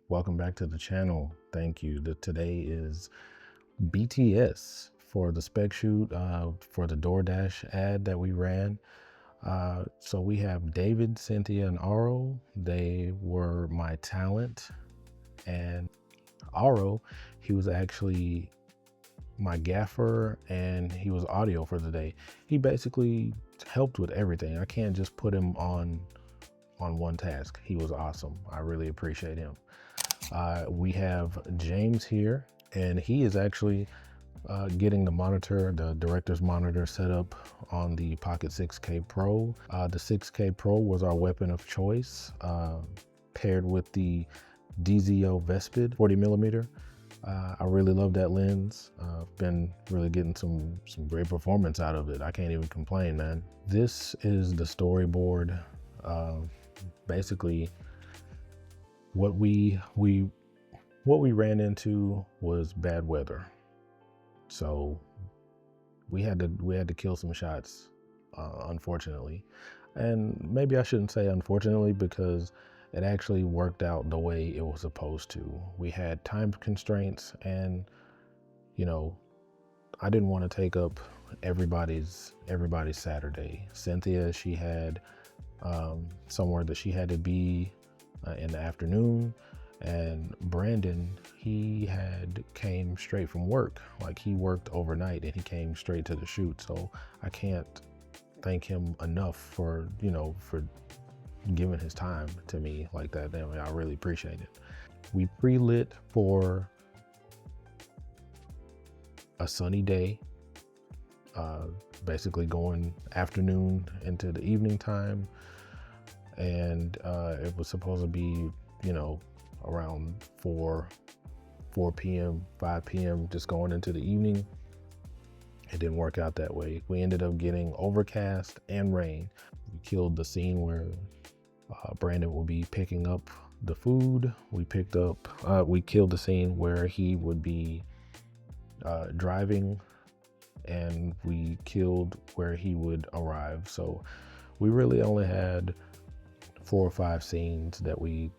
Welcome back to the channel. Thank you. Today is BTS for the spec shoot for the DoorDash ad that we ran. So we have David, Cynthia, and Aro. They were my talent, and Aro, he was actually my gaffer, and he was audio for the day. He basically helped with everything. I can't just put him on one task. He was awesome. I really appreciate him. We have James here, and he is actually getting the monitor, the director's monitor, set up on the Pocket 6K Pro. The 6K Pro was our weapon of choice, paired with the DZO Vespid 40mm. I really love that lens. I've been really getting some great performance out of it. I can't even complain, man. This is the storyboard. Basically, what we ran into was bad weather, so we had to kill some shots, unfortunately. And maybe I shouldn't say unfortunately, because it actually worked out the way it was supposed to. We had time constraints, and you know, I didn't want to take up everybody's Saturday. Cynthia, she had somewhere that she had to be in the afternoon, and Brandon, he came straight from work. Like, he worked overnight and he came straight to the shoot. So I can't thank him enough for giving his time to me like that. I mean, I really appreciate it. We pre-lit for a sunny day, basically going afternoon into the evening time. And it was supposed to be, around 4 p.m., 5 p.m., just going into the evening. It didn't work out that way. We ended up getting overcast and rain. We killed the scene where Brandon would be picking up the food. We killed the scene where he would be driving, and we killed where he would arrive. So we really only had 4 or 5 scenes that we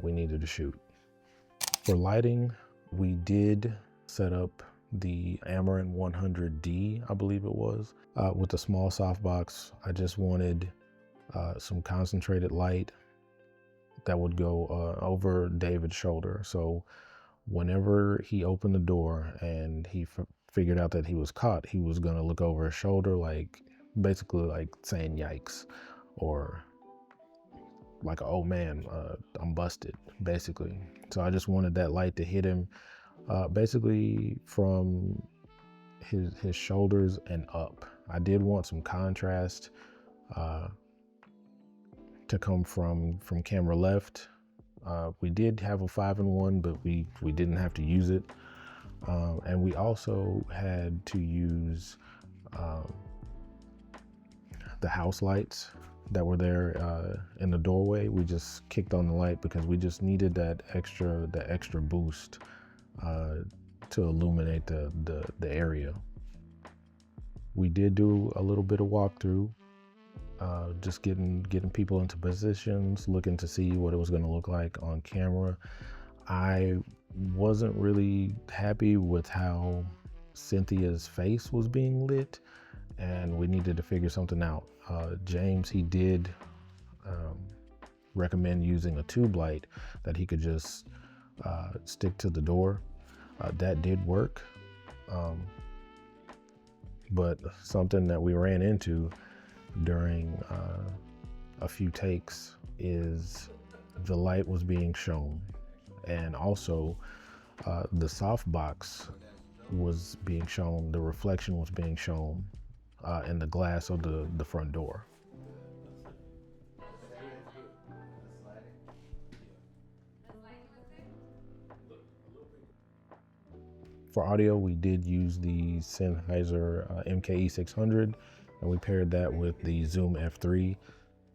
needed to shoot. For lighting, we did set up the Amarin 100D, I believe it was, with a small softbox. I just wanted some concentrated light that would go over David's shoulder. So whenever he opened the door and he figured out that he was caught, he was gonna look over his shoulder, like basically like saying yikes, or like, oh man, I'm busted, basically. So I just wanted that light to hit him basically from his shoulders and up. I did want some contrast to come from camera left. We did have a 5-in-1, but we didn't have to use it. And we also had to use the house lights that were there in the doorway. We just kicked on the light because we just needed that extra boost to illuminate the area. We did do a little bit of walkthrough, just getting people into positions, looking to see what it was going to look like on camera. I wasn't really happy with how Cynthia's face was being lit, and we needed to figure something out. James, he did recommend using a tube light that he could just stick to the door. That did work. But something that we ran into during a few takes is the light was being shown, and also the softbox was being shown, the reflection was being shown in the glass of the front door. For audio, we did use the Sennheiser MKE 600, and we paired that with the Zoom F3.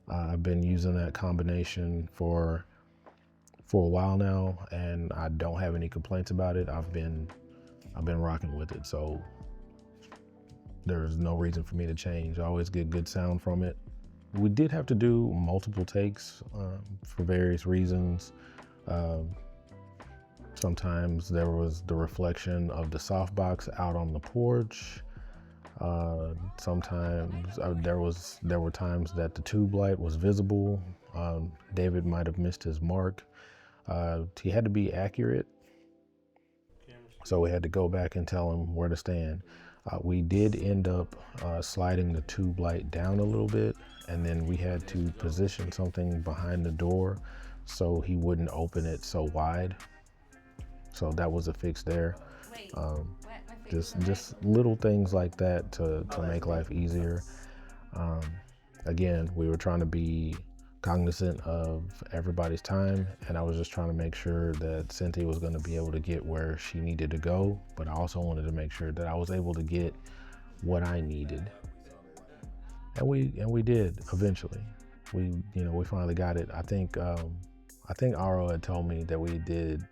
I've been using that combination for a while now, and I don't have any complaints about it. I've been rocking with it, so there's no reason for me to change. I always get good sound from it. We did have to do multiple takes for various reasons. Sometimes there was the reflection of the softbox out on the porch. Sometimes there were times that the tube light was visible. David might have missed his mark. He had to be accurate, so we had to go back and tell him where to stand. We did end up sliding the tube light down a little bit, and then we had to position something behind the door so he wouldn't open it so wide. So that was a fix there. Just little things like that to make life easier. Again, we were trying to be cognizant of everybody's time, and I was just trying to make sure that Cyndi was going to be able to get where she needed to go, but I also wanted to make sure that I was able to get what I needed. And we did eventually. We finally got it. I think Aro had told me that we did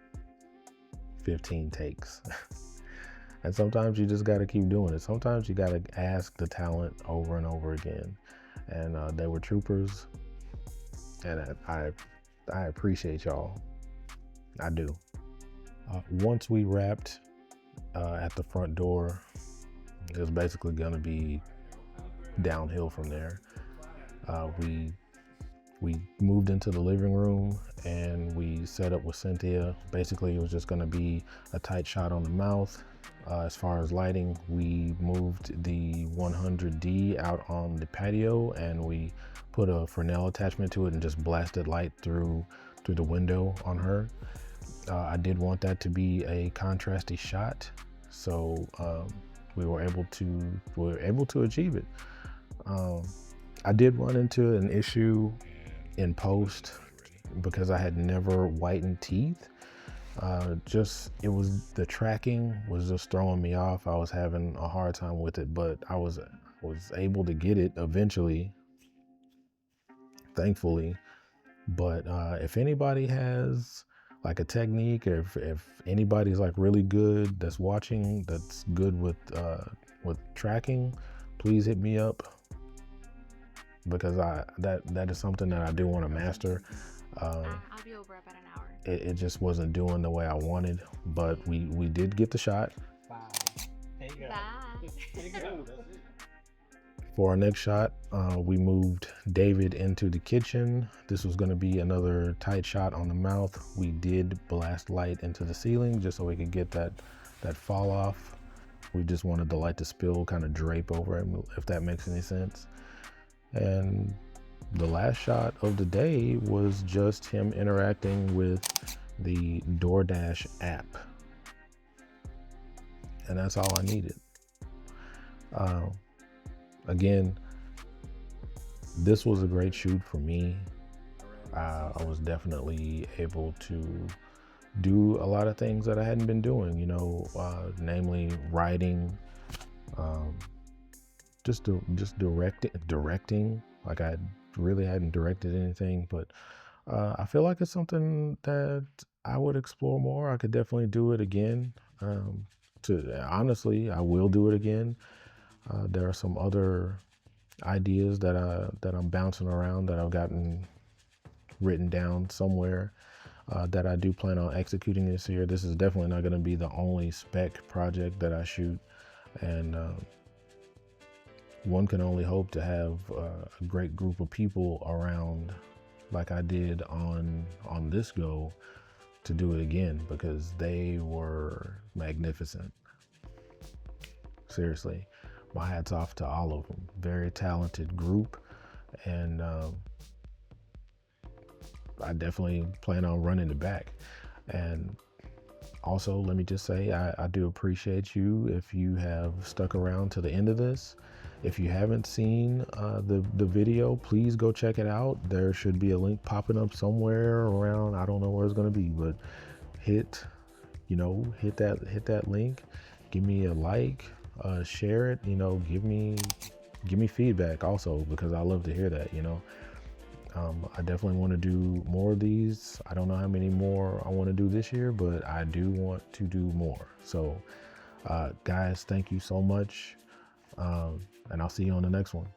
15 takes. And sometimes you just got to keep doing it. Sometimes you got to ask the talent over and over again. And they were troopers. And I appreciate y'all. I do. Once we wrapped at the front door, it was basically going to be downhill from there. We moved into the living room and we set up with Cynthia. Basically, it was just going to be a tight shot on the mouth. As far as lighting, we moved the 100D out on the patio and we put a Fresnel attachment to it and just blasted light through the window on her. I did want that to be a contrasty shot, so we were able to achieve it. I did run into an issue in post because I had never whitened teeth. The tracking was just throwing me off. I was having a hard time with it, but I was able to get it eventually, thankfully. But if anybody has like a technique, or if anybody's like really good that's watching, that's good with tracking, please hit me up, because that is something that I do want to master. I'll be over about an hour. It just wasn't doing the way I wanted, but we did get the shot. Bye. There you go. Bye. There you go. That's it. For our next shot, we moved David into the kitchen. This was going to be another tight shot on the mouth. We did blast light into the ceiling just so we could get that fall off. We just wanted the light to spill, kind of drape over it, if that makes any sense. And the last shot of the day was just him interacting with the DoorDash app. And that's all I needed. Again, this was a great shoot for me. I was definitely able to do a lot of things that I hadn't been doing, namely writing, just directing. Like I really hadn't directed anything, but I feel like it's something that I would explore more. I could definitely do it again. Honestly, I will do it again. There are some other ideas that I'm bouncing around that I've gotten written down somewhere that I do plan on executing this year. This is definitely not going to be the only spec project that I shoot, and one can only hope to have a great group of people around like I did on this go to do it again, because they were magnificent. Seriously, my hat's off to all of them. Very talented group, and I definitely plan on running it back. And also, let me just say, I do appreciate you if you have stuck around to the end of this. If you haven't seen the video, please go check it out. There should be a link popping up somewhere around. I don't know where it's going to be, but hit that link. Give me a like, share it. Give me feedback also, because I love to hear that. I definitely want to do more of these. I don't know how many more I want to do this year, but I do want to do more. So, guys, thank you so much. And I'll see you on the next one.